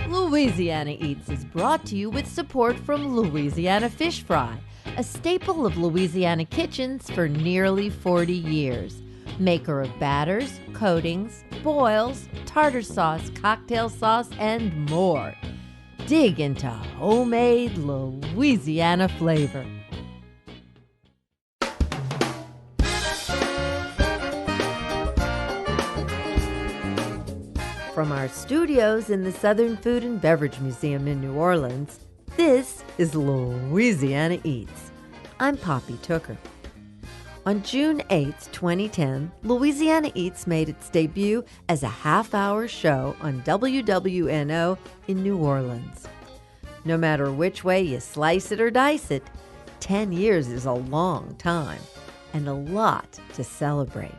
Louisiana Eats is brought to you with support from Louisiana Fish Fry, a staple of Louisiana kitchens for nearly 40 years. Maker of batters, coatings, boils, tartar sauce, cocktail sauce, and more. Dig into homemade Louisiana flavor. From our studios in the Southern Food and Beverage Museum in New Orleans, this is Louisiana Eats. I'm Poppy Tooker. On June 8, 2010, Louisiana Eats made its debut as a half-hour show on WWNO in New Orleans. No matter which way you slice it or dice it, 10 years is a long time and a lot to celebrate.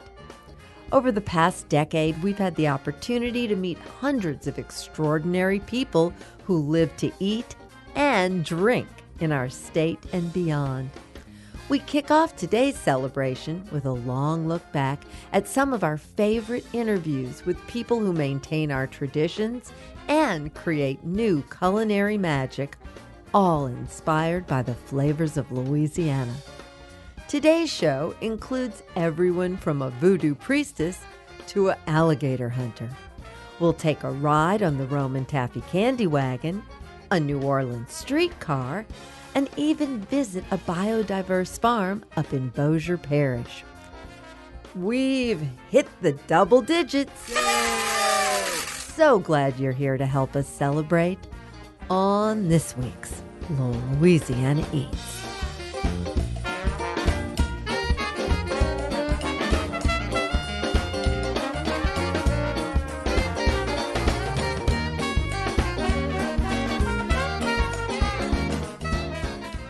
Over the past decade, we've had the opportunity to meet hundreds of extraordinary people who live to eat and drink in our state and beyond. We kick off today's celebration with a long look back at some of our favorite interviews with people who maintain our traditions and create new culinary magic, all inspired by the flavors of Louisiana. Today's show includes everyone from a voodoo priestess to an alligator hunter. We'll take a ride on the Roman Taffy Candy Wagon, a New Orleans streetcar, and even visit a biodiverse farm up in Bossier Parish. We've hit the double digits. Yay! So glad you're here to help us celebrate on this week's Louisiana Eats.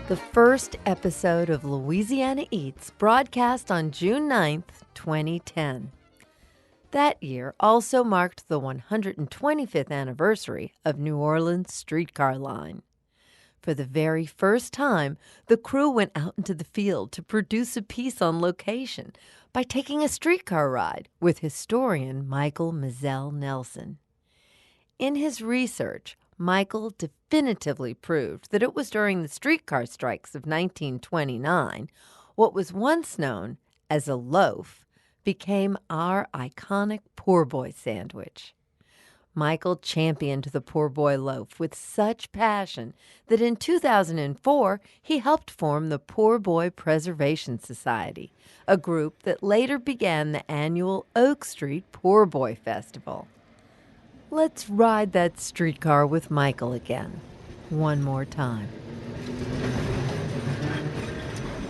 The first episode of Louisiana Eats broadcast on June 9th, 2010. That year also marked the 125th anniversary of New Orleans' streetcar line. For the very first time, the crew went out into the field to produce a piece on location by taking a streetcar ride with historian Michael Mizell-Nelson. In his research, Michael definitively proved that it was during the streetcar strikes of 1929, what was once known as a loaf became our iconic poor boy sandwich. Michael championed the poor boy loaf with such passion that in 2004 he helped form the Poor Boy Preservation Society, a group that later began the annual Oak Street Poor Boy Festival. Let's ride that streetcar with Michael again, one more time.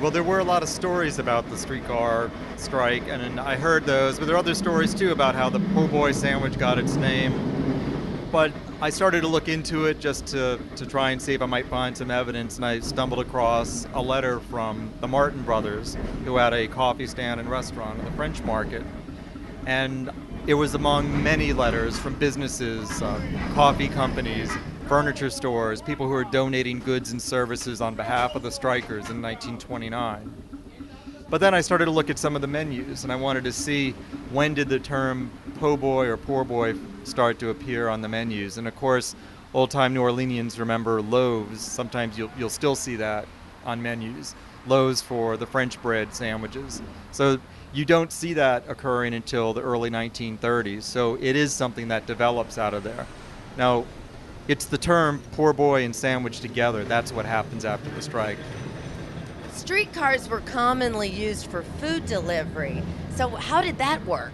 Well, there were a lot of stories about the streetcar strike, and I heard those, but there are other stories too about how the po' boy sandwich got its name. But I started to look into it just to try and see if I might find some evidence, and I stumbled across a letter from the Martin brothers, who had a coffee stand and restaurant in the French Market. And it was among many letters from businesses, coffee companies, furniture stores, people who were donating goods and services on behalf of the strikers in 1929. But then I started to look at some of the menus, and I wanted to see when did the term po' boy or poor boy start to appear on the menus. And of course, old-time New Orleanians remember loaves. Sometimes you'll still see that on menus. Loaves for the French bread sandwiches. So you don't see that occurring until the early 1930s, so it is something that develops out of there. Now, it's the term poor boy and sandwich together. That's what happens after the strike. Streetcars were commonly used for food delivery, so how did that work?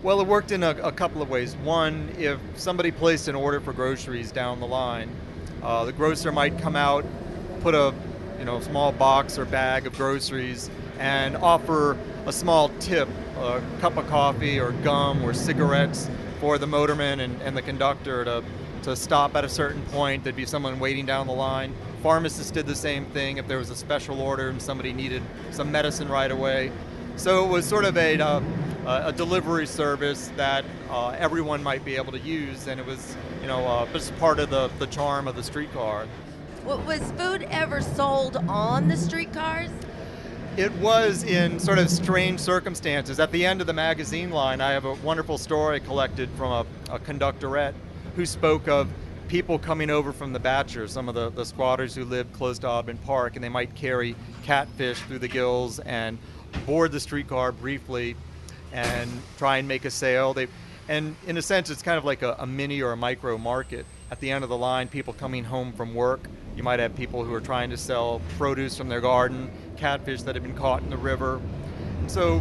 Well, it worked in a couple of ways. One, if somebody placed an order for groceries down the line, the grocer might come out, put a small box or bag of groceries, and offer a small tip, a cup of coffee or gum or cigarettes for the motorman and the conductor to stop at a certain point. There'd be someone waiting down the line. Pharmacists did the same thing if there was a special order and somebody needed some medicine right away. So it was sort of a delivery service that everyone might be able to use, and it was just part of the charm of the streetcar. Was food ever sold on the streetcars? It was in sort of strange circumstances. At the end of the magazine line, I have a wonderful story collected from a conductorette who spoke of people coming over from the Bachelor, some of the squatters who lived close to Audubon Park, and they might carry catfish through the gills and board the streetcar briefly and try and make a sale. And in a sense, it's kind of like a mini or a micro market. At the end of the line, people coming home from work, you might have people who are trying to sell produce from their garden, catfish that have been caught in the river. And so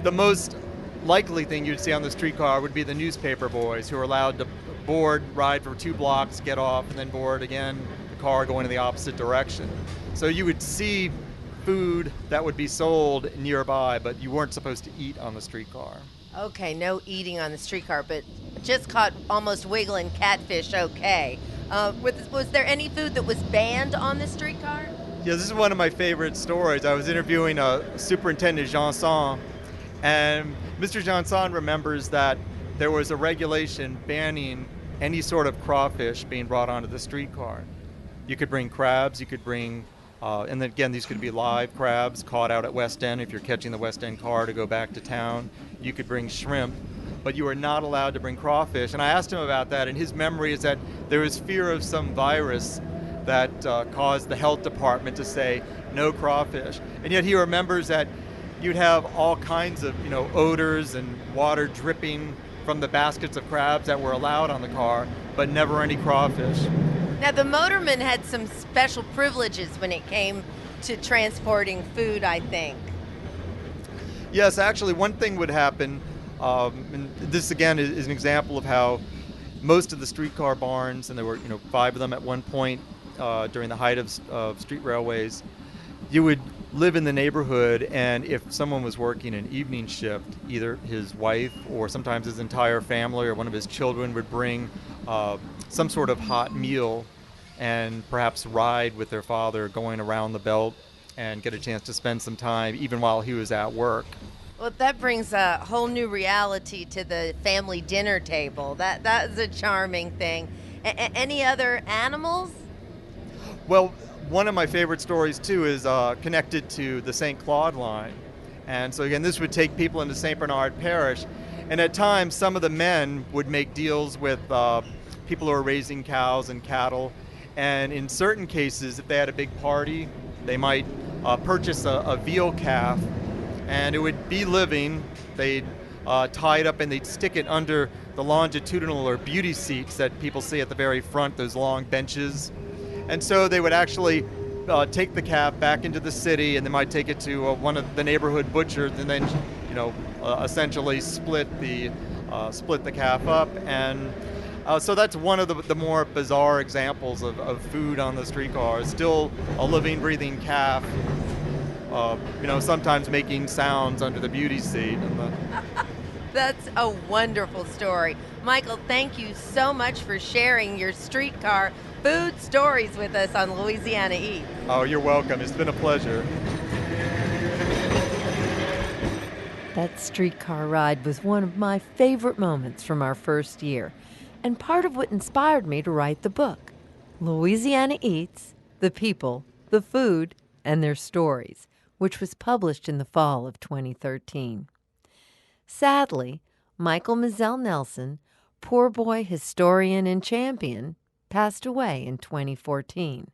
the most likely thing you'd see on the streetcar would be the newspaper boys who are allowed to board, ride for 2 blocks, get off, and then board again, the car going in the opposite direction. So you would see food that would be sold nearby, but you weren't supposed to eat on the streetcar. Okay, no eating on the streetcar, but just caught almost wiggling catfish, okay. Was there any food that was banned on the streetcar? Yeah, this is one of my favorite stories. I was interviewing Superintendent Janson, and Mr. Janson remembers that there was a regulation banning any sort of crawfish being brought onto the streetcar. You could bring crabs, you could bring, and then again, these could be live crabs caught out at West End if you're catching the West End car to go back to town. You could bring shrimp, but you are not allowed to bring crawfish. And I asked him about that, and his memory is that there was fear of some virus that caused the health department to say no crawfish. And yet he remembers that you'd have all kinds of, odors and water dripping from the baskets of crabs that were allowed on the car, but never any crawfish. Now, the motorman had some special privileges when it came to transporting food, I think. Yes, actually, one thing would happen, and this again is an example of how most of the streetcar barns, and there were 5 of them at one point during the height of street railways, you would live in the neighborhood, and if someone was working an evening shift, either his wife or sometimes his entire family or one of his children would bring some sort of hot meal and perhaps ride with their father going around the belt and get a chance to spend some time even while he was at work. Well, that brings a whole new reality to the family dinner table. That is a charming thing. Any other animals? Well, one of my favorite stories, too, is connected to the St. Claude line. And so, again, this would take people into St. Bernard Parish. And at times, some of the men would make deals with people who are raising cows and cattle. And in certain cases, if they had a big party, they might purchase a veal calf. And it would be living. They'd tie it up and they'd stick it under the longitudinal or beauty seats that people see at the very front, those long benches. And so they would actually take the calf back into the city, and they might take it to one of the neighborhood butchers, and then, essentially split the calf up. And so that's one of the more bizarre examples of food on the streetcar. Still a living, breathing calf, sometimes making sounds under the beauty seat. That's a wonderful story. Michael, thank you so much for sharing your streetcar food stories with us on Louisiana Eats. Oh, you're welcome. It's been a pleasure. That streetcar ride was one of my favorite moments from our first year, and part of what inspired me to write the book, Louisiana Eats, The People, the Food, and Their Stories, which was published in the fall of 2013. Sadly, Michael Mizell-Nelson, poor boy historian and champion, passed away in 2014.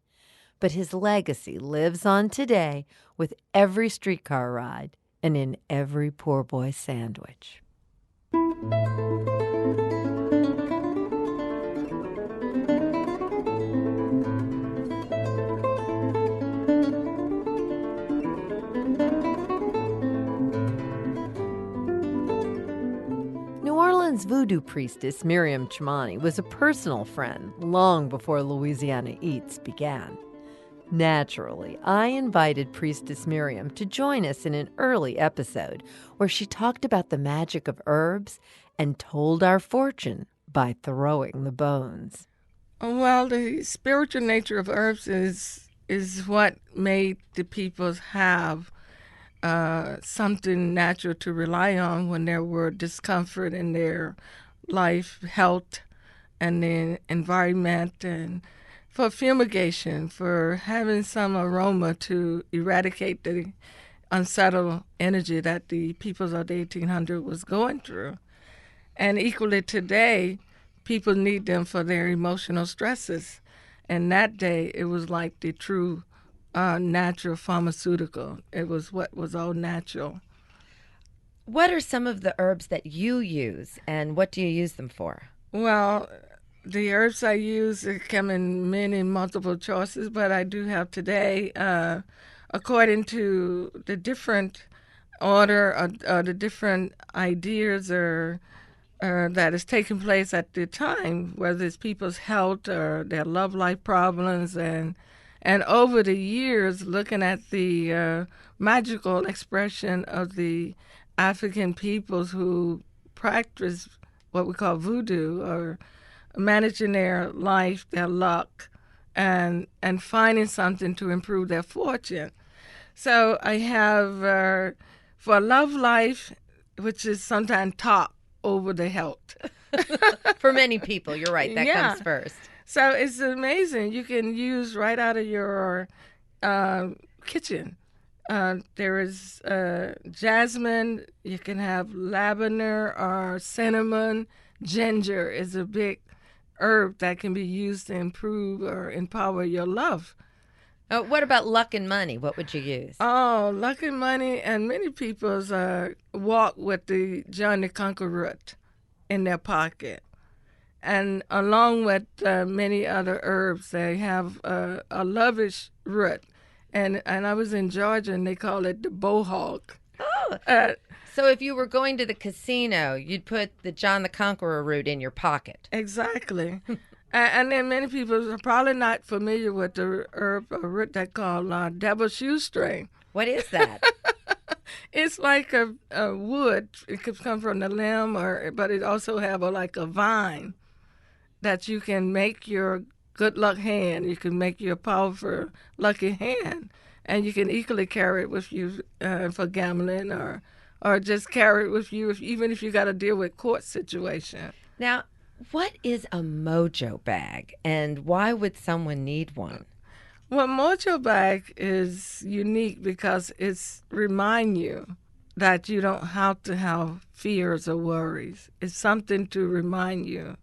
But his legacy lives on today with every streetcar ride and in every poor boy sandwich. New Orleans voodoo priestess Miriam Chamani was a personal friend long before Louisiana Eats began. Naturally, I invited Priestess Miriam to join us in an early episode where she talked about the magic of herbs and told our fortune by throwing the bones. Well, the spiritual nature of herbs is what made the peoples have something natural to rely on when there were discomfort in their life, health, and the environment, and for fumigation, for having some aroma to eradicate the unsettled energy that the peoples of the 1800s was going through. And equally today, people need them for their emotional stresses. And that day, it was like the true natural pharmaceutical. It was what was all natural. What are some of the herbs that you use, and what do you use them for? Well, the herbs I use come in many multiple choices, but I do have today, according to the different order or the different ideas or that is taking place at the time, whether it's people's health or their love life problems, and over the years, looking at the magical expression of the African peoples who practice what we call voodoo, or managing their life, their luck, and finding something to improve their fortune. So I have for love life, which is sometimes top over the health. For many people, you're right. That Yeah. comes first. So it's amazing. You can use right out of your kitchen. There is jasmine. You can have lavender or cinnamon. Ginger is a big herb that can be used to improve or empower your love. What about luck and money? What would you use? Oh, luck and money, and many people walk with the John the Conqueror root in their pocket. And along with many other herbs, they have a lovish root. And I was in Georgia, and they call it the bowhog. Oh, so if you were going to the casino, you'd put the John the Conqueror root in your pocket. Exactly. And then many people are probably not familiar with the herb or root they call devil's shoestring. What is that? It's like a wood. It could come from the limb, but it also have like a vine that you can make your good luck hand. You can make your powerful, lucky hand, and you can equally carry it with you for gambling, or just carry it with you even if you got to deal with court situation. Now, what is a mojo bag, and why would someone need one? Well, mojo bag is unique because it's remind you that you don't have to have fears or worries. It's something to remind you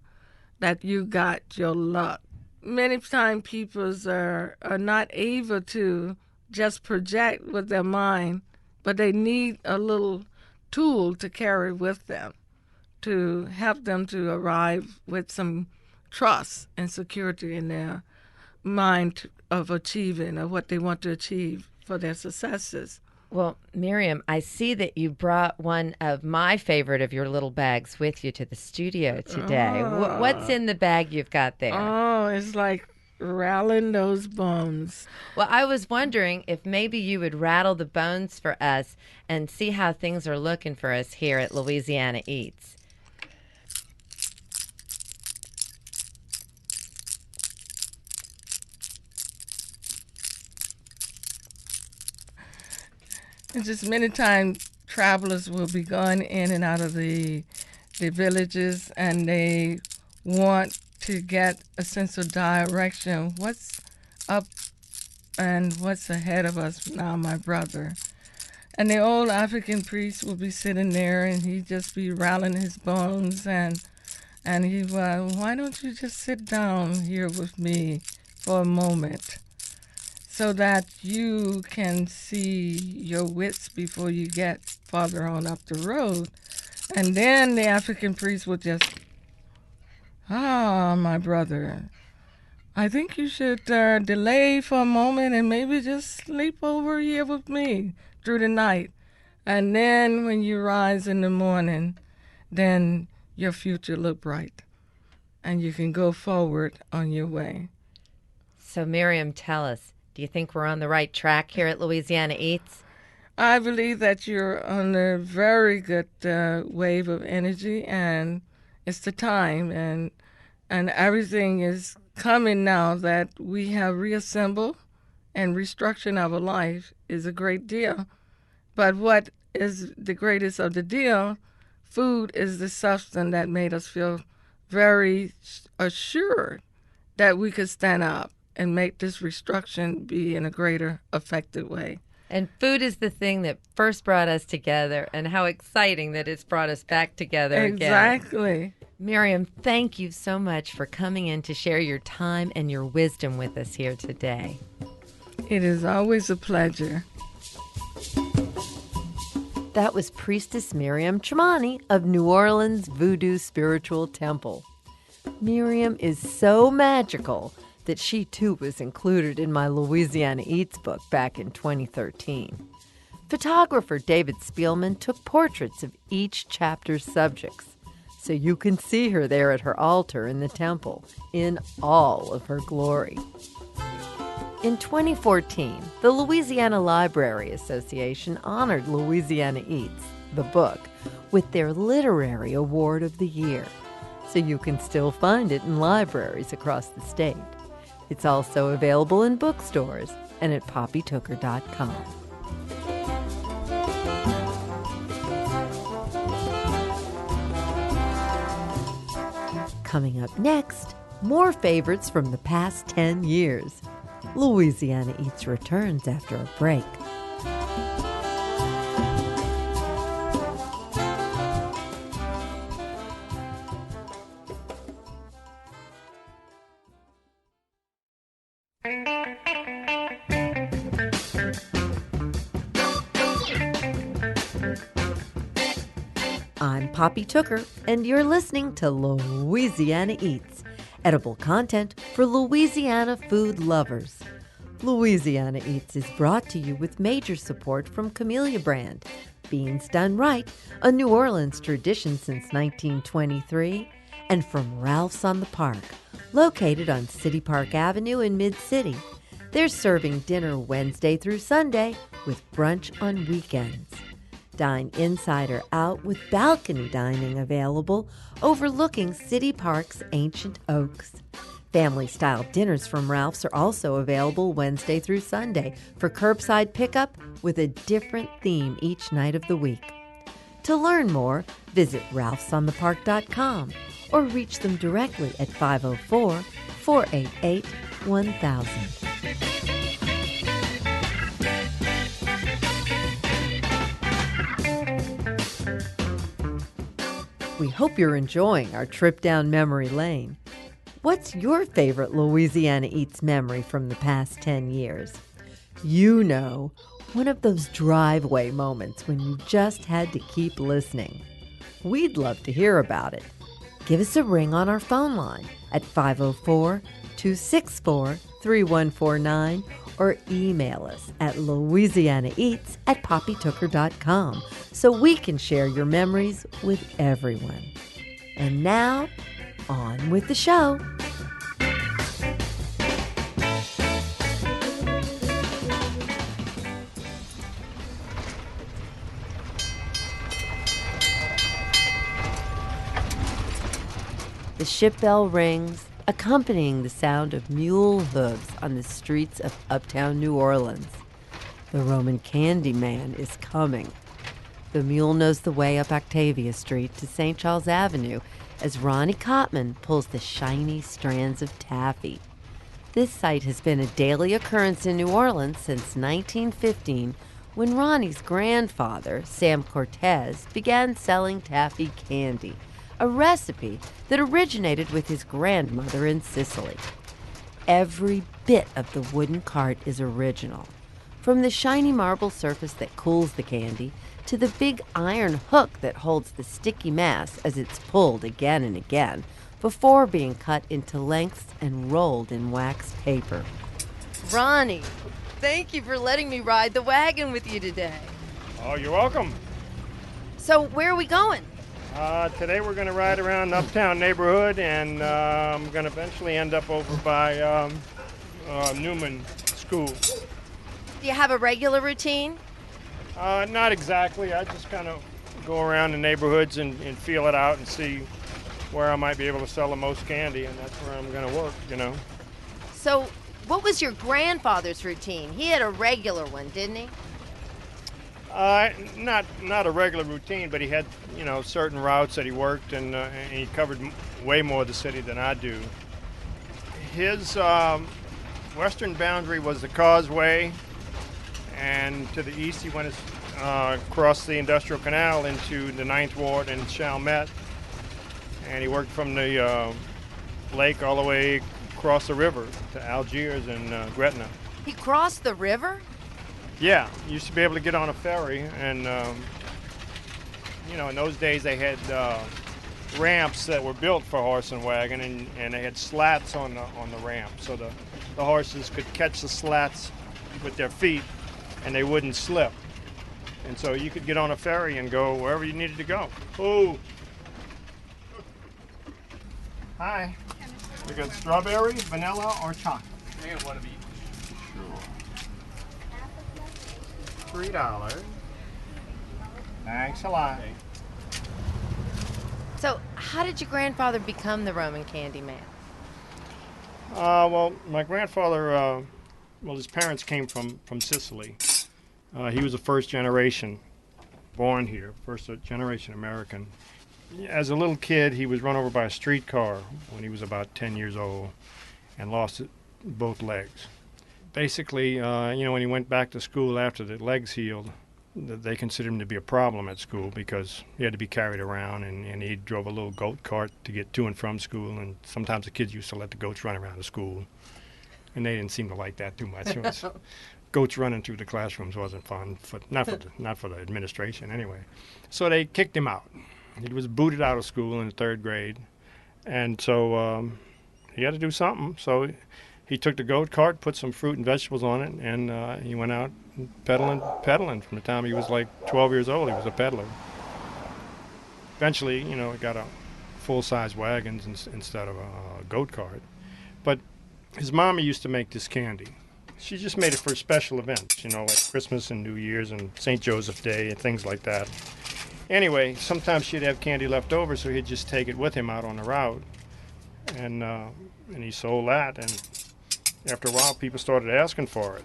that you got your luck. Many times people are not able to just project with their mind, but they need a little tool to carry with them to help them to arrive with some trust and security in their mind of achieving or what they want to achieve for their successes. Well, Miriam, I see that you brought one of my favorite of your little bags with you to the studio today. What's in the bag you've got there? Oh, it's like rattling those bones. Well, I was wondering if maybe you would rattle the bones for us and see how things are looking for us here at Louisiana Eats. And just many times travelers will be going in and out of the villages, and they want to get a sense of direction. What's up and what's ahead of us now, my brother? And the old African priest will be sitting there, and he'd just be rattling his bones, and he why don't you just sit down here with me for a moment, so that you can see your wits before you get farther on up the road. And then the African priest would just, my brother, I think you should delay for a moment and maybe just sleep over here with me through the night. And then when you rise in the morning, then your future look bright, and you can go forward on your way. So, Miriam, tell us, do you think we're on the right track here at Louisiana Eats? I believe that you're on a very good wave of energy, and it's the time, and everything is coming now that we have reassembled, and restructuring our life is a great deal. But what is the greatest of the deal? Food is the substance that made us feel very assured that we could stand up and make this restructuring be in a greater, effective way. And food is the thing that first brought us together, and how exciting that it's brought us back together again. Exactly. Miriam, thank you so much for coming in to share your time and your wisdom with us here today. It is always a pleasure. That was Priestess Miriam Chamani of New Orleans Voodoo Spiritual Temple. Miriam is so magical that she too was included in my Louisiana Eats book back in 2013. Photographer David Spielman took portraits of each chapter's subjects, so you can see her there at her altar in the temple in all of her glory. In 2014, the Louisiana Library Association honored Louisiana Eats, the book, with their Literary Award of the Year, so you can still find it in libraries across the state. It's also available in bookstores and at poppytooker.com. Coming up next, more favorites from the past 10 years. Louisiana Eats returns after a break. I'm Poppy Tooker, and you're listening to Louisiana Eats, edible content for Louisiana food lovers. Louisiana Eats is brought to you with major support from Camellia Brand, Beans Done Right, a New Orleans tradition since 1923, and from Ralph's on the Park, located on City Park Avenue in Mid-City. They're serving dinner Wednesday through Sunday with brunch on weekends. Dine inside or out with balcony dining available overlooking City Park's ancient oaks. Family-style dinners from Ralph's are also available Wednesday through Sunday for curbside pickup with a different theme each night of the week. To learn more, visit ralphsonthepark.com or reach them directly at 504-488-1000. We hope you're enjoying our trip down memory lane. What's your favorite Louisiana Eats memory from the past 10 years? You know, one of those driveway moments when you just had to keep listening. We'd love to hear about it. Give us a ring on our phone line at 504-264-3149 or email us at louisianaeats@poppytooker.com so we can share your memories with everyone. And now, on with the show. The ship bell rings, accompanying the sound of mule hooves on the streets of Uptown New Orleans. The Roman candy man is coming. The mule knows the way up Octavia Street to St. Charles Avenue as Ronnie Kotteman pulls the shiny strands of taffy. This sight has been a daily occurrence in New Orleans since 1915, when Ronnie's grandfather, Sam Cortez, began selling taffy candy, a recipe that originated with his grandmother in Sicily. Every bit of the wooden cart is original, from the shiny marble surface that cools the candy to the big iron hook that holds the sticky mass as it's pulled again and again before being cut into lengths and rolled in wax paper. Ronnie, thank you for letting me ride the wagon with you today. Oh, you're welcome. So where are we going? Today we're going to ride around the Uptown neighborhood, and I'm going to eventually end up over by Newman School. Do you have a regular routine? Not exactly. I just kind of go around the neighborhoods and feel it out and see where I might be able to sell the most candy, and that's where I'm going to work, you know. So what was your grandfather's routine? He had a regular one, didn't he? Not a regular routine, but he had, you know, certain routes that he worked, and he covered way more of the city than I do. His western boundary was the Causeway, And to the east, he went across the Industrial Canal into the Ninth Ward and Chalmette. And he worked from the lake all the way across the river to Algiers and Gretna. He crossed the river? Yeah, you used to be able to get on a ferry, and in those days they had ramps that were built for horse and wagon, and they had slats on the ramp, so the horses could catch the slats with their feet, and they wouldn't slip. And so you could get on a ferry and go wherever you needed to go. Oh, hi. We got strawberry, vanilla, or chocolate. I got one of each. $3. Thanks a lot. So, how did your grandfather become the Roman candy man? Well, my grandfather, his parents came from Sicily. He was a first generation born here, first generation American. As a little kid, he was run over by a streetcar when he was about 10 years old and lost both legs. Basically, when he went back to school after the legs healed, they considered him to be a problem at school because he had to be carried around, and he drove a little goat cart to get to and from school, and sometimes the kids used to let the goats run around the school, and they didn't seem to like that too much. Goats running through the classrooms wasn't fun, not for the administration anyway. So they kicked him out. He was booted out of school in the 3rd grade, and so he had to do something. So he took the goat cart, put some fruit and vegetables on it, and he went out peddling from the time he was like 12 years old. He was a peddler. Eventually, he got a full-size wagons instead of a goat cart. But his mama used to make this candy. She just made it for special events, like Christmas and New Year's and St. Joseph Day and things like that. Anyway, sometimes she'd have candy left over, so he'd just take it with him out on the route, and he sold that. And after a while, people started asking for it.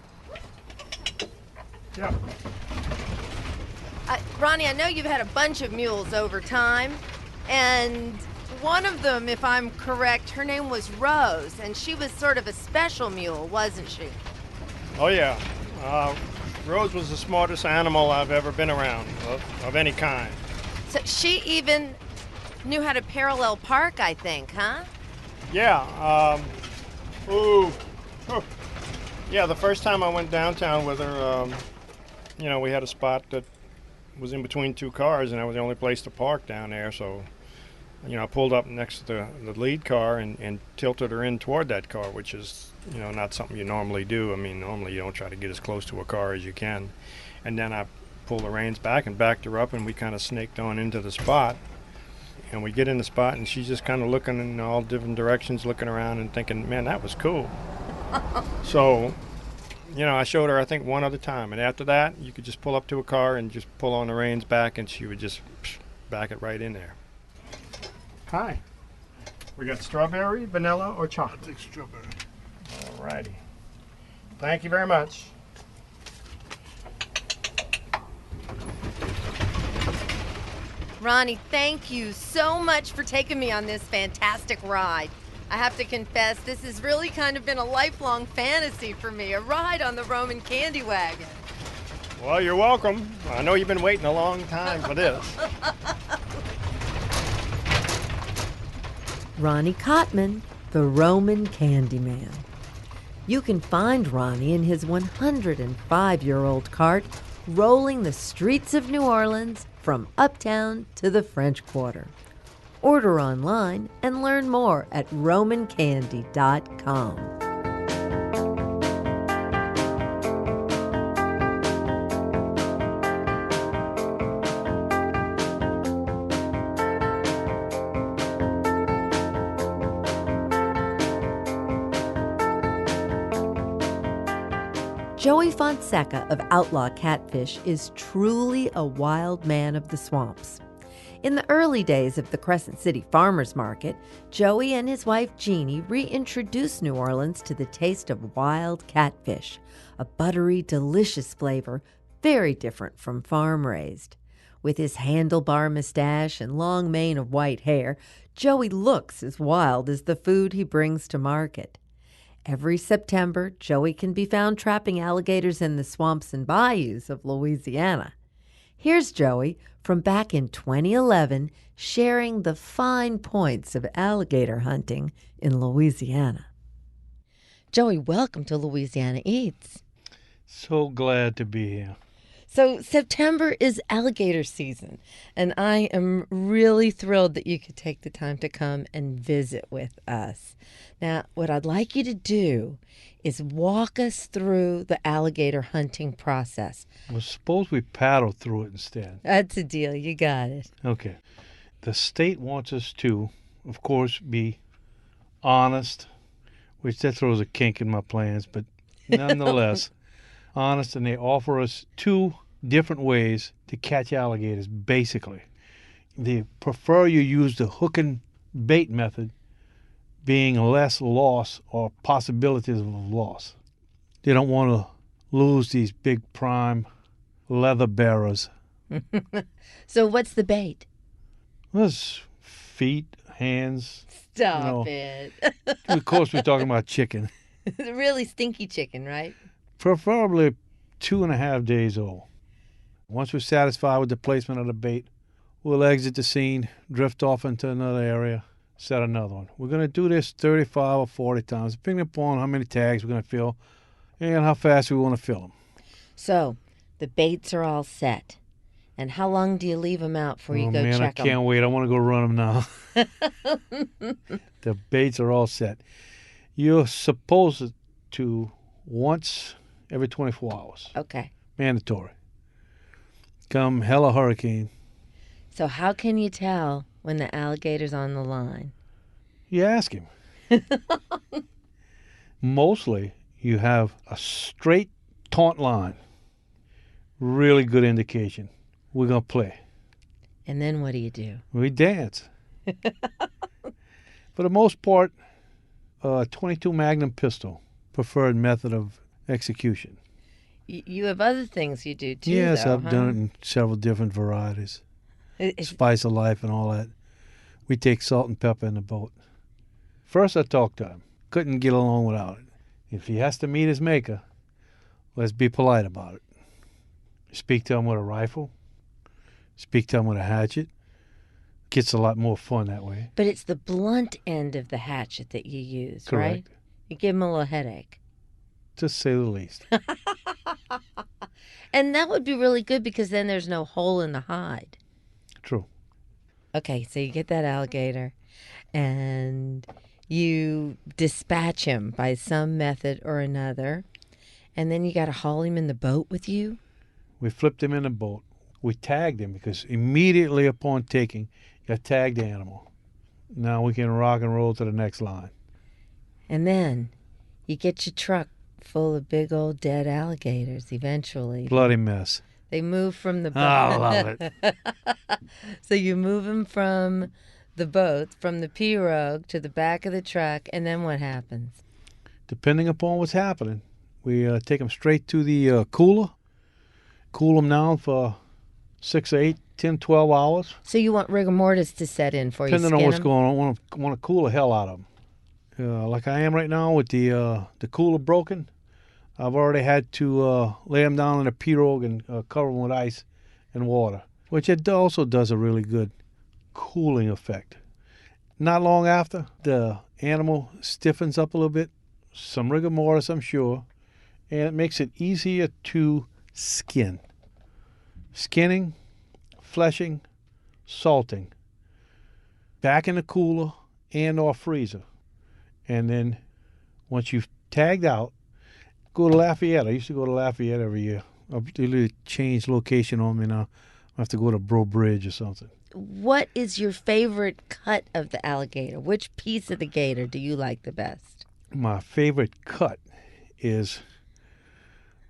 Yeah. Ronnie, I know you've had a bunch of mules over time, and one of them, if I'm correct, her name was Rose, and she was sort of a special mule, wasn't she? Oh, yeah. Rose was the smartest animal I've ever been around, of any kind. So she even knew how to parallel park, I think, huh? Yeah. Yeah, the first time I went downtown with her, we had a spot that was in between two cars, and that was the only place to park down there. So, I pulled up next to the lead car and tilted her in toward that car, which is, not something you normally do. I mean, normally you don't try to get as close to a car as you can. And then I pulled the reins back and backed her up, and we kind of snaked on into the spot. And we get in the spot, and she's just kind of looking in all different directions, looking around and thinking, man, that was cool. So, I showed her, I think, one other time. And after that, you could just pull up to a car and just pull on the reins back, and she would just back it right in there. Hi. We got strawberry, vanilla, or chocolate? I'll take strawberry. All righty. Thank you very much. Ronnie, thank you so much for taking me on this fantastic ride. I have to confess, this has really kind of been a lifelong fantasy for me, a ride on the Roman candy wagon. Well, you're welcome. I know you've been waiting a long time for this. Ronnie Kotteman, the Roman Candy Man. You can find Ronnie in his 105-year-old cart rolling the streets of New Orleans from Uptown to the French Quarter. Order online and learn more at romancandy.com. Joey Fonseca of Outlaw Catfish is truly a wild man of the swamps. In the early days of the Crescent City Farmers Market, Joey and his wife Jeannie reintroduced New Orleans to the taste of wild catfish, a buttery, delicious flavor very different from farm-raised. With his handlebar mustache and long mane of white hair, Joey looks as wild as the food he brings to market. Every September, Joey can be found trapping alligators in the swamps and bayous of Louisiana. Here's Joey from back in 2011 sharing the fine points of alligator hunting in Louisiana. Joey, welcome to Louisiana Eats. So glad to be here. So September is alligator season, and I am really thrilled that you could take the time to come and visit with us. Now, what I'd like you to do is walk us through the alligator hunting process. Well, suppose we paddle through it instead. That's a deal. You got it. Okay. The state wants us to, of course, be honest, which that throws a kink in my plans, but nonetheless, honest, and they offer us 2 different ways to catch alligators, basically. They prefer you use the hook and bait method, being less loss or possibilities of loss. They don't want to lose these big prime leather bearers. So what's the bait? There's feet, hands. Stop it. Of course, we're talking about chicken. Really stinky chicken, right? Preferably 2.5 days old. Once we're satisfied with the placement of the bait, we'll exit the scene, drift off into another area, set another one. We're going to do this 35 or 40 times, depending upon how many tags we're going to fill and how fast we want to fill them. So the baits are all set. And how long do you leave them out before you go man, check them? I can't wait. I want to go run them now. The baits are all set. You're supposed to once every 24 hours. Okay. Mandatory. Come hell or hurricane. So how can you tell when the alligator's on the line? You ask him. Mostly, you have a straight taunt line. Really good indication. We're going to play. And then what do you do? We dance. For the most part, 22 Magnum pistol, preferred method of execution. You have other things you do too, Yes, though, I've done it in several different varieties. It's- Spice of life and all that. We take salt and pepper in the boat. First, I talked to him. Couldn't get along without it. If he has to meet his maker, let's be polite about it. Speak to him with a rifle. Speak to him with a hatchet. Gets a lot more fun that way. But it's the blunt end of the hatchet that you use, right? Correct. You give him a little headache. To say the least. And that would be really good because then there's no hole in the hide. True. Okay, so you get that alligator and you dispatch him by some method or another. And then you got to haul him in the boat with you. We flipped him in the boat. We tagged him because immediately upon taking, you tagged the animal. Now we can rock and roll to the next line. And then you get your truck full of big old dead alligators eventually. Bloody mess. They move from the boat. I love it. So you move them from the boat, from the pirogue to the back of the truck, and then what happens? Depending upon what's happening, we take them straight to the cooler, cool them down for 6 or 8, 10, 12 hours. So you want rigor mortis to set in for you, Depending on what's going on, I want to cool the hell out of them. Like I am right now with the cooler broken, I've already had to lay them down in a pirogue and cover them with ice and water, which it also does a really good cooling effect. Not long after, the animal stiffens up a little bit, some rigor mortis, I'm sure, and it makes it easier to skin. Skinning, fleshing, salting. Back in the cooler and or freezer. And then once you've tagged out, go to Lafayette. I used to go to Lafayette every year. They changed location on me now. I have to go to Bro Bridge or something. What is your favorite cut of the alligator? Which piece of the gator do you like the best? My favorite cut is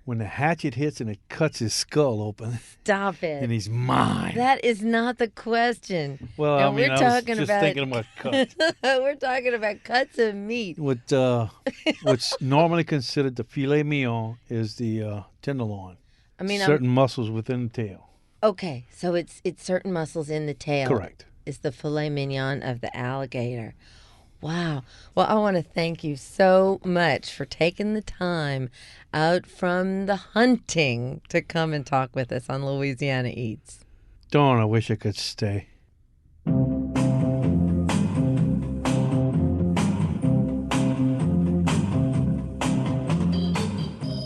when the hatchet hits and it cuts his skull open. Stop it. And he's mine. That is not the question. Well, No, I mean, we're I was talking just about thinking about cuts. We're talking about cuts of meat. What's normally considered the filet mignon is the tenderloin. I mean, certain muscles within the tail. Okay, so it's certain muscles in the tail. Correct. Is the filet mignon of the alligator. Wow. Well, I want to thank you so much for taking the time out from the hunting to come and talk with us on Louisiana Eats. Darn, I wish I could stay.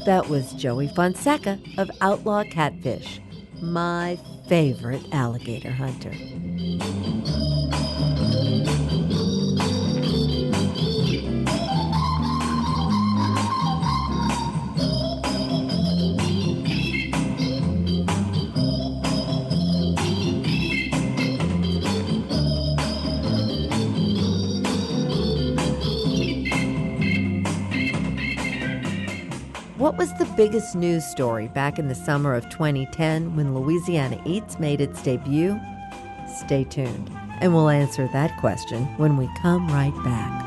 That was Joey Fonseca of Outlaw Catfish, my favorite alligator hunter. What was the biggest news story back in the summer of 2010 when Louisiana Eats made its debut? Stay tuned, and we'll answer that question when we come right back.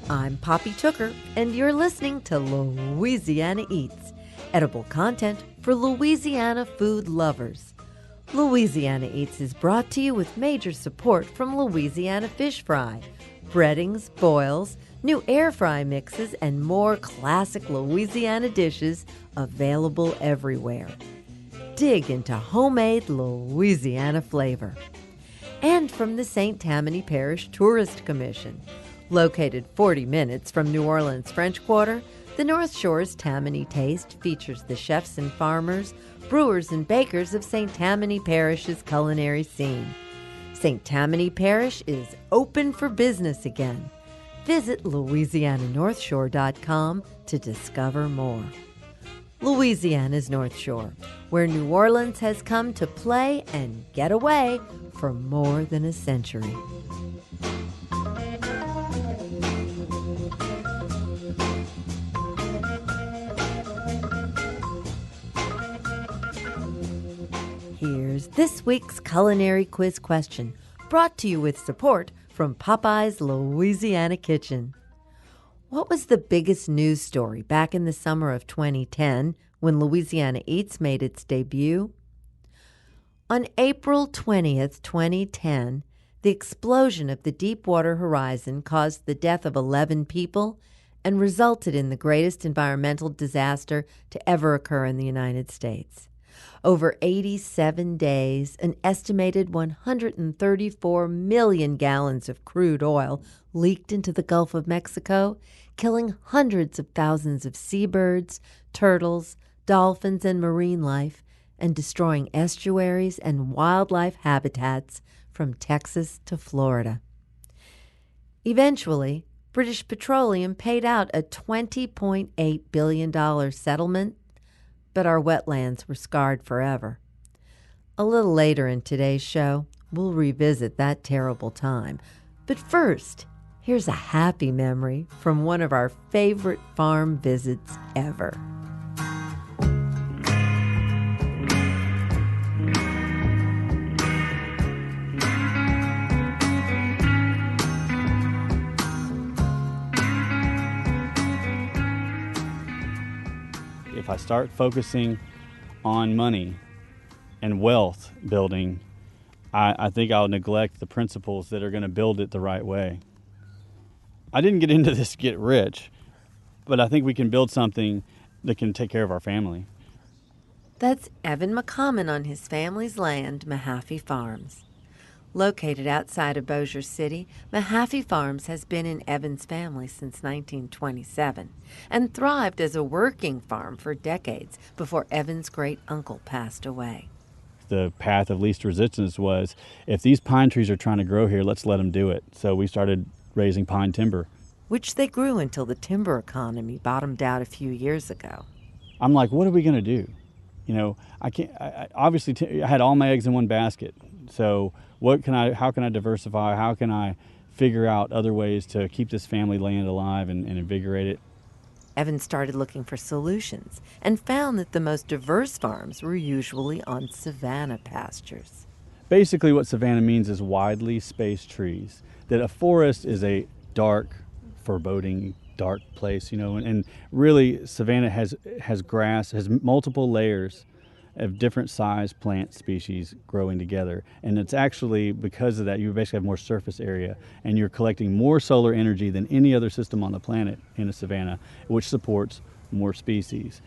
I'm Poppy Tooker, and you're listening to Louisiana Eats, edible content for Louisiana food lovers. Louisiana Eats is brought to you with major support from Louisiana Fish Fry, breadings, boils, new air fry mixes, and more classic Louisiana dishes available everywhere. Dig into homemade Louisiana flavor. And from the St. Tammany Parish Tourist Commission. Located 40 minutes from New Orleans' French Quarter, the North Shore's Tammany Taste features the chefs and farmers, brewers and bakers of St. Tammany Parish's culinary scene. St. Tammany Parish is open for business again. Visit LouisianaNorthshore.com to discover more. Louisiana's North Shore, where New Orleans has come to play and get away for more than a century. Here's this week's culinary quiz question, brought to you with support from Popeye's Louisiana Kitchen. What was the biggest news story back in the summer of 2010 when Louisiana Eats made its debut? On April 20th, 2010, the explosion of the Deepwater Horizon caused the death of 11 people and resulted in the greatest environmental disaster to ever occur in the United States. Over 87 days, an estimated 134 million gallons of crude oil leaked into the Gulf of Mexico, killing hundreds of thousands of seabirds, turtles, dolphins, and marine life, and destroying estuaries and wildlife habitats from Texas to Florida. Eventually, British Petroleum paid out a $20.8 billion settlement, but our wetlands were scarred forever. A little later in today's show, we'll revisit that terrible time. But first, here's a happy memory from one of our favorite farm visits ever. If I start focusing on money and wealth building, I think I'll neglect the principles that are going to build it the right way. I didn't get into this to get rich, but I think we can build something that can take care of our family. That's Evan McCommon on his family's land, Mahaffey Farms. Located outside of Bossier City, Mahaffey Farms has been in Evan's family since 1927 and thrived as a working farm for decades before Evan's great-uncle passed away. The path of least resistance was, if these pine trees are trying to grow here, let's let them do it. So we started raising pine timber. Which they grew until the timber economy bottomed out a few years ago. I'm like, what are we going to do? You know, I had all my eggs in one basket. So how can I diversify? How can I figure out other ways to keep this family land alive and invigorate it? Evan started looking for solutions and found that the most diverse farms were usually on savanna pastures. Basically, what savanna means is widely spaced trees. That a forest is a dark, foreboding, dark place, and really savanna has grass, has multiple layers of different size plant species growing together. And it's actually, because of that, you basically have more surface area, and you're collecting more solar energy than any other system on the planet in a savanna, which supports more species.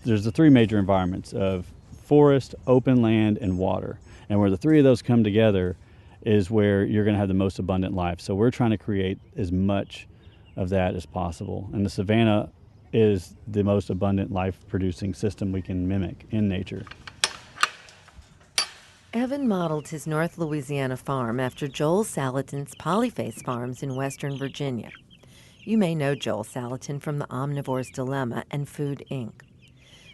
There's the three major environments of forest, open land, and water. And where the three of those come together is where you're going to have the most abundant life. So we're trying to create as much of that as possible. And the savanna is the most abundant life-producing system we can mimic in nature. Evan modeled his North Louisiana farm after Joel Salatin's Polyface Farms in Western Virginia. You may know Joel Salatin from The Omnivore's Dilemma and Food, Inc.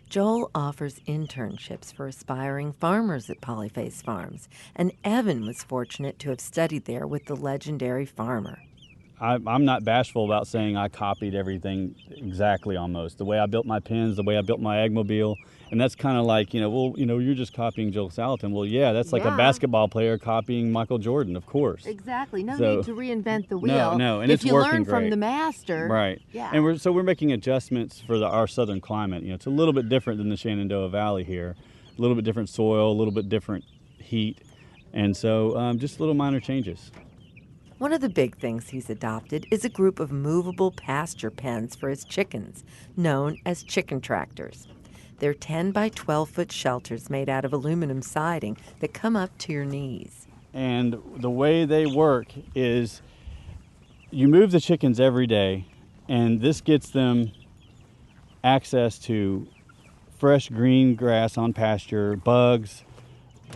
Joel offers internships for aspiring farmers at Polyface Farms, and Evan was fortunate to have studied there with the legendary farmer. I'm not bashful about saying I copied everything exactly almost. The way I built my pens, the way I built my Eggmobile. And that's kind of like, you're just copying Joel Salatin. Well, yeah, that's like a basketball player copying Michael Jordan, of course. Exactly. No need to reinvent the wheel. No, and if it's you working learn great. from the master. Right. Yeah. And we're making adjustments for our southern climate. It's a little bit different than the Shenandoah Valley here. A little bit different soil, a little bit different heat. And so just little minor changes. One of the big things he's adopted is a group of movable pasture pens for his chickens, known as chicken tractors. They're 10 by 12-foot shelters made out of aluminum siding that come up to your knees. And the way they work is you move the chickens every day, and this gets them access to fresh green grass on pasture, bugs,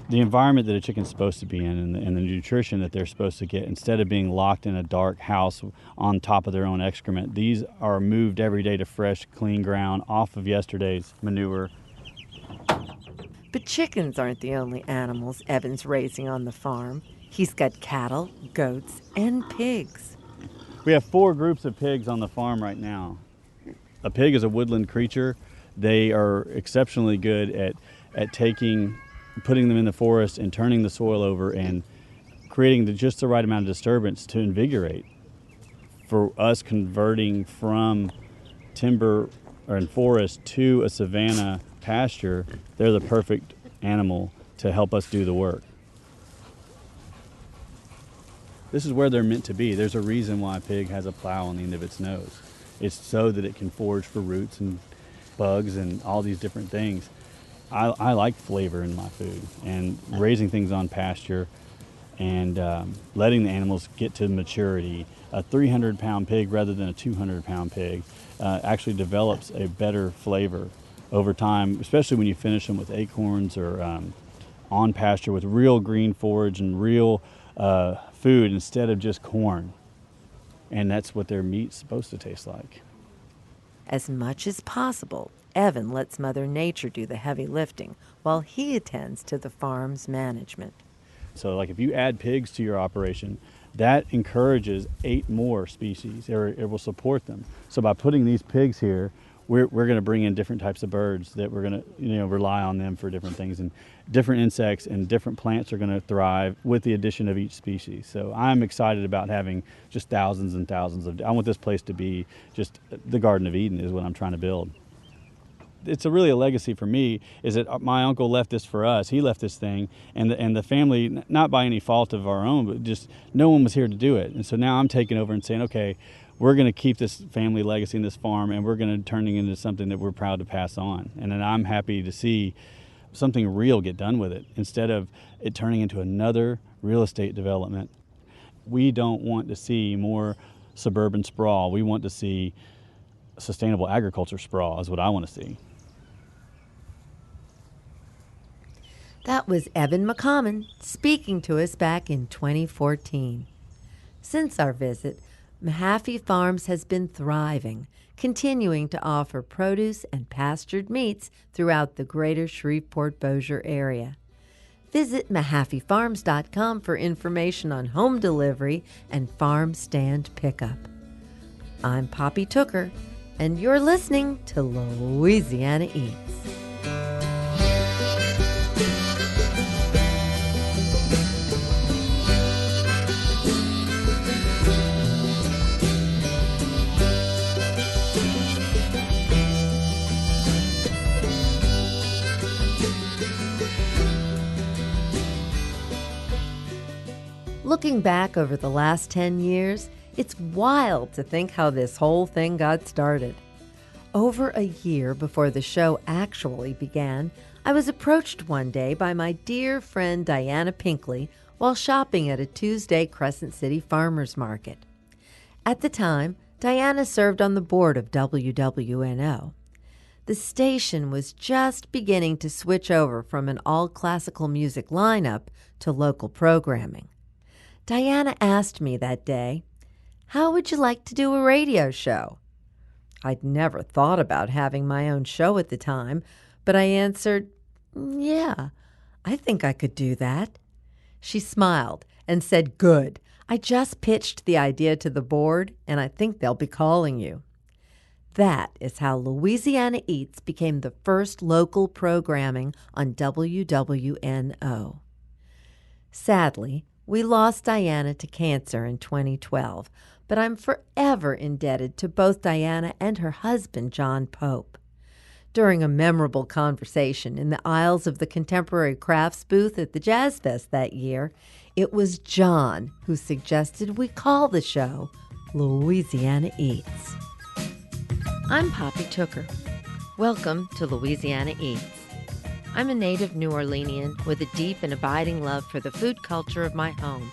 the environment that a chicken's supposed to be in, and the nutrition that they're supposed to get, instead of being locked in a dark house on top of their own excrement. These are moved every day to fresh, clean ground off of yesterday's manure. But chickens aren't the only animals Evan's raising on the farm. He's got cattle, goats, and pigs. We have 4 groups of pigs on the farm right now. A pig is a woodland creature. They are exceptionally good at putting them in the forest and turning the soil over and creating just the right amount of disturbance to invigorate. For us converting from timber or forest to a savanna pasture, they're the perfect animal to help us do the work. This is where they're meant to be. There's a reason why a pig has a plow on the end of its nose. It's so that it can forage for roots and bugs and all these different things. I like flavor in my food, and raising things on pasture and letting the animals get to maturity. A 300-pound pig rather than a 200-pound pig actually develops a better flavor over time, especially when you finish them with acorns or on pasture with real green forage and real food instead of just corn. And that's what their meat's supposed to taste like. As much as possible, Evan lets Mother Nature do the heavy lifting while he attends to the farm's management. So like if you add pigs to your operation, that encourages 8 more species, or it will support them. So by putting these pigs here, we're going to bring in different types of birds that we're going to rely on them for different things, and different insects and different plants are going to thrive with the addition of each species. So I'm excited about having just thousands and thousands of. I want this place to be just the Garden of Eden is what I'm trying to build. It's really a legacy for me, is that my uncle left this for us. He left this thing, and the family, not by any fault of our own, but just no one was here to do it. And so now I'm taking over and saying, okay, we're going to keep this family legacy in this farm, and we're going to turn it into something that we're proud to pass on. And then I'm happy to see something real get done with it, instead of it turning into another real estate development. We don't want to see more suburban sprawl. We want to see sustainable agriculture sprawl is what I want to see. That was Evan McCommon speaking to us back in 2014. Since our visit, Mahaffey Farms has been thriving, continuing to offer produce and pastured meats throughout the greater Shreveport-Bossier area. Visit mahaffeyfarms.com for information on home delivery and farm stand pickup. I'm Poppy Tooker, and you're listening to Louisiana Eats. Looking back over the last 10 years, it's wild to think how this whole thing got started. Over a year before the show actually began, I was approached one day by my dear friend Diana Pinkley while shopping at a Tuesday Crescent City farmers market. At the time, Diana served on the board of WWNO. The station was just beginning to switch over from an all-classical music lineup to local programming. Diana asked me that day, "How would you like to do a radio show?" I'd never thought about having my own show at the time, but I answered, "Yeah, I think I could do that." She smiled and said, "Good. I just pitched the idea to the board, and I think they'll be calling you." That is how Louisiana Eats became the first local programming on WWNO. Sadly, we lost Diana to cancer in 2012, but I'm forever indebted to both Diana and her husband, John Pope. During a memorable conversation in the aisles of the Contemporary Crafts booth at the Jazz Fest that year, it was John who suggested we call the show Louisiana Eats. I'm Poppy Tooker. Welcome to Louisiana Eats. I'm a native New Orleanian with a deep and abiding love for the food culture of my home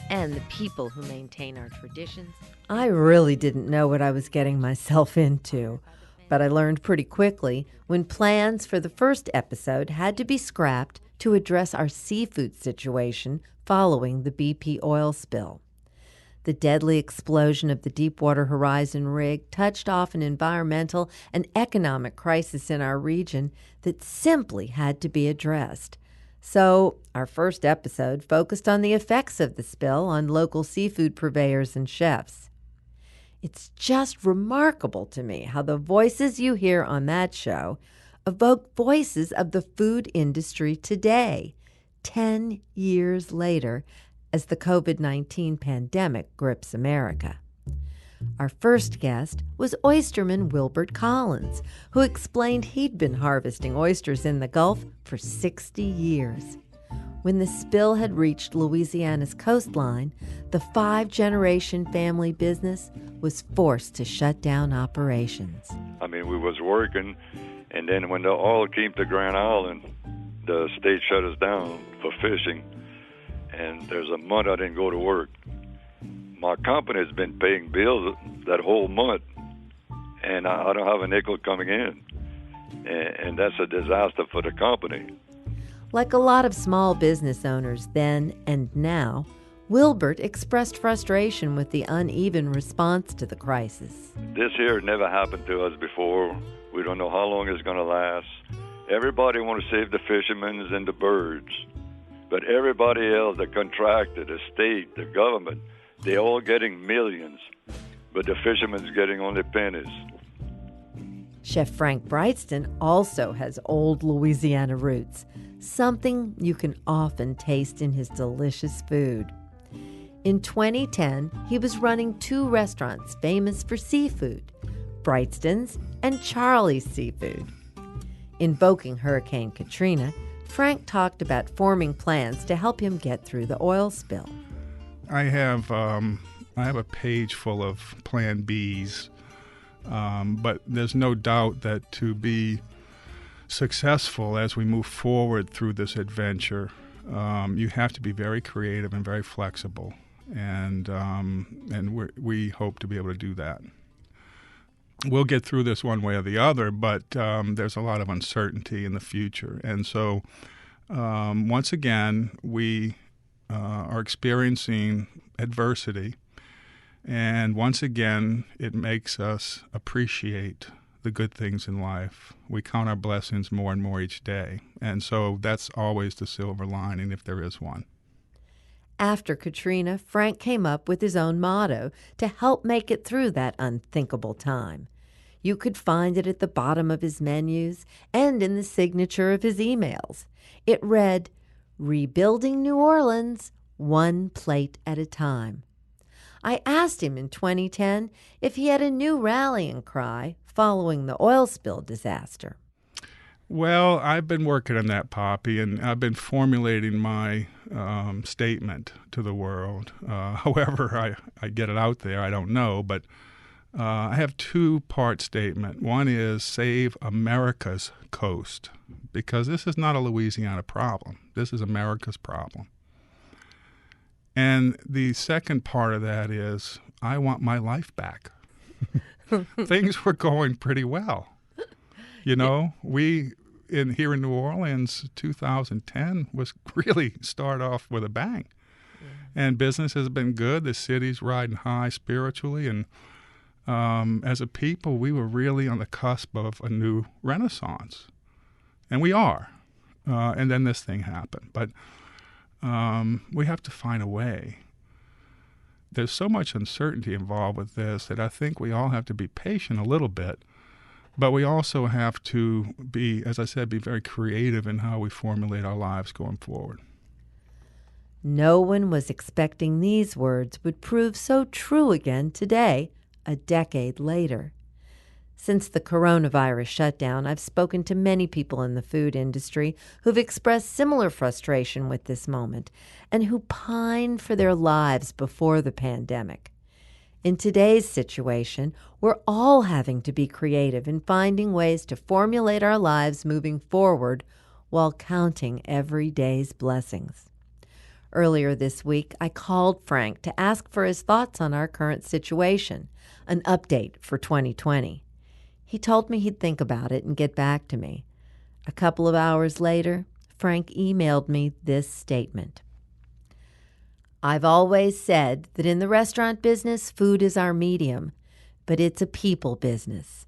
and the people who maintain our traditions. I really didn't know what I was getting myself into, but I learned pretty quickly when plans for the first episode had to be scrapped to address our seafood situation following the BP oil spill. The deadly explosion of the Deepwater Horizon rig touched off an environmental and economic crisis in our region that simply had to be addressed. So, our first episode focused on the effects of the spill on local seafood purveyors and chefs. It's just remarkable to me how the voices you hear on that show evoke voices of the food industry today, 10 years later, as the COVID-19 pandemic grips America. Our first guest was oysterman Wilbert Collins, who explained he'd been harvesting oysters in the Gulf for 60 years. When the spill had reached Louisiana's coastline, the 5-generation family business was forced to shut down operations. I mean, we was working, and then when the oil came to Grand Island, the state shut us down for fishing. And there's a month I didn't go to work. My company's been paying bills that whole month, and I don't have a nickel coming in. And that's a disaster for the company. Like a lot of small business owners then and now, Wilbert expressed frustration with the uneven response to the crisis. This here never happened to us before. We don't know how long it's going to last. Everybody want to save the fishermen and the birds. But everybody else, the contractor, the state, the government, they all getting millions. But the fishermen's getting only pennies. Chef Frank Brightston also has old Louisiana roots, something you can often taste in his delicious food. In 2010, he was running 2 restaurants famous for seafood, Brightston's and Charlie's Seafood. Invoking Hurricane Katrina, Frank talked about forming plans to help him get through the oil spill. I have a page full of Plan Bs, but there's no doubt that to be successful as we move forward through this adventure, you have to be very creative and very flexible, and we hope to be able to do that. We'll get through this one way or the other, but there's a lot of uncertainty in the future. And so, once again, we are experiencing adversity. And once again, it makes us appreciate the good things in life. We count our blessings more and more each day. And so that's always the silver lining, if there is one. After Katrina, Frank came up with his own motto to help make it through that unthinkable time. You could find it at the bottom of his menus and in the signature of his emails. It read, "Rebuilding New Orleans, one plate at a time." I asked him in 2010 if he had a new rallying cry following the oil spill disaster. Well, I've been working on that, Poppy, and I've been formulating my statement to the world. However I get it out there, I don't know, but I have two-part statement. One is save America's coast, because this is not a Louisiana problem. This is America's problem. And the second part of that is I want my life back. Things were going pretty well. You know, here in New Orleans, 2010 was really start off with a bang. Yeah. And business has been good. The city's riding high spiritually. And as a people, we were really on the cusp of a new renaissance. And we are. And then this thing happened. But we have to find a way. There's so much uncertainty involved with this that I think we all have to be patient a little bit. But we also have to be, as I said, be very creative in how we formulate our lives going forward. No one was expecting these words would prove so true again today, a decade later. Since the coronavirus shutdown, I've spoken to many people in the food industry who've expressed similar frustration with this moment and who pined for their lives before the pandemic. In today's situation, we're all having to be creative in finding ways to formulate our lives moving forward while counting every day's blessings. Earlier this week, I called Frank to ask for his thoughts on our current situation, an update for 2020. He told me he'd think about it and get back to me. A couple of hours later, Frank emailed me this statement. "I've always said that in the restaurant business, food is our medium, but it's a people business.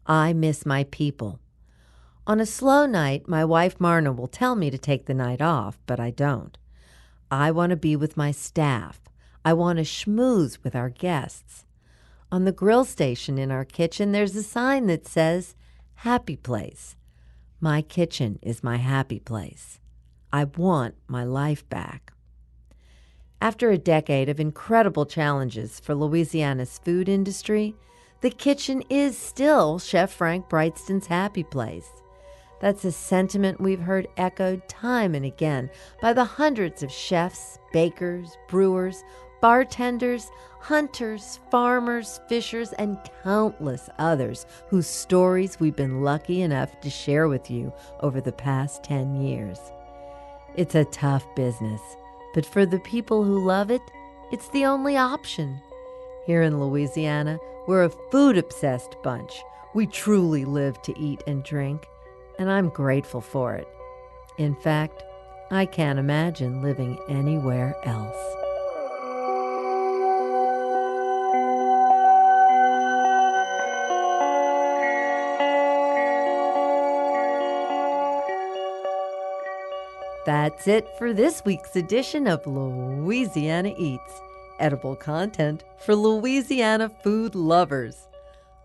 I miss my people. On a slow night, my wife Marna will tell me to take the night off, but I don't. I want to be with my staff. I want to schmooze with our guests. On the grill station in our kitchen, there's a sign that says, 'Happy Place.' My kitchen is my happy place. I want my life back." After a decade of incredible challenges for Louisiana's food industry, the kitchen is still Chef Frank Brightston's happy place. That's a sentiment we've heard echoed time and again by the hundreds of chefs, bakers, brewers, bartenders, hunters, farmers, fishers, and countless others whose stories we've been lucky enough to share with you over the past 10 years. It's a tough business. But for the people who love it, it's the only option. Here in Louisiana, we're a food-obsessed bunch. We truly live to eat and drink, and I'm grateful for it. In fact, I can't imagine living anywhere else. That's it for this week's edition of Louisiana Eats, edible content for Louisiana food lovers.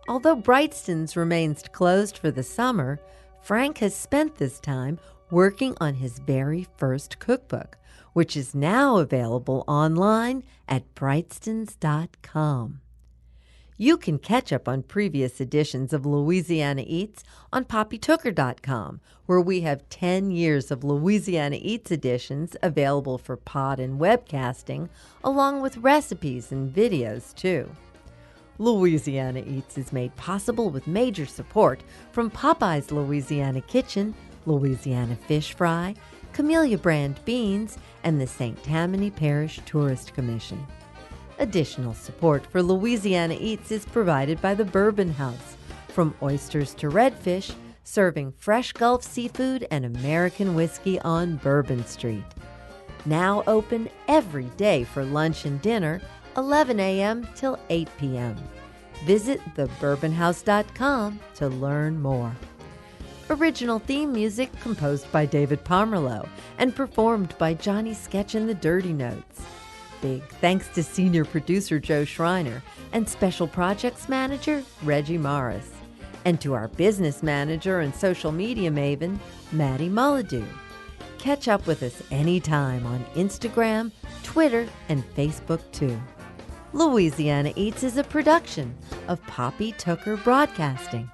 Although Brightston's remains closed for the summer, Frank has spent this time working on his very first cookbook, which is now available online at brightstons.com. You can catch up on previous editions of Louisiana Eats on poppytooker.com, where we have 10 years of Louisiana Eats editions available for pod and webcasting, along with recipes and videos, too. Louisiana Eats is made possible with major support from Popeye's Louisiana Kitchen, Louisiana Fish Fry, Camellia Brand Beans, and the St. Tammany Parish Tourist Commission. Additional support for Louisiana Eats is provided by the Bourbon House, from oysters to redfish, serving fresh Gulf seafood and American whiskey on Bourbon Street. Now open every day for lunch and dinner, 11 a.m. till 8 p.m. Visit thebourbonhouse.com to learn more. Original theme music composed by David Pomerleau and performed by Johnny Sketch and the Dirty Notes. Big thanks to senior producer Joe Schreiner and special projects manager Reggie Morris. And to our business manager and social media maven, Maddie Mullidew. Catch up with us anytime on Instagram, Twitter, and Facebook too. Louisiana Eats is a production of Poppy Tooker Broadcasting.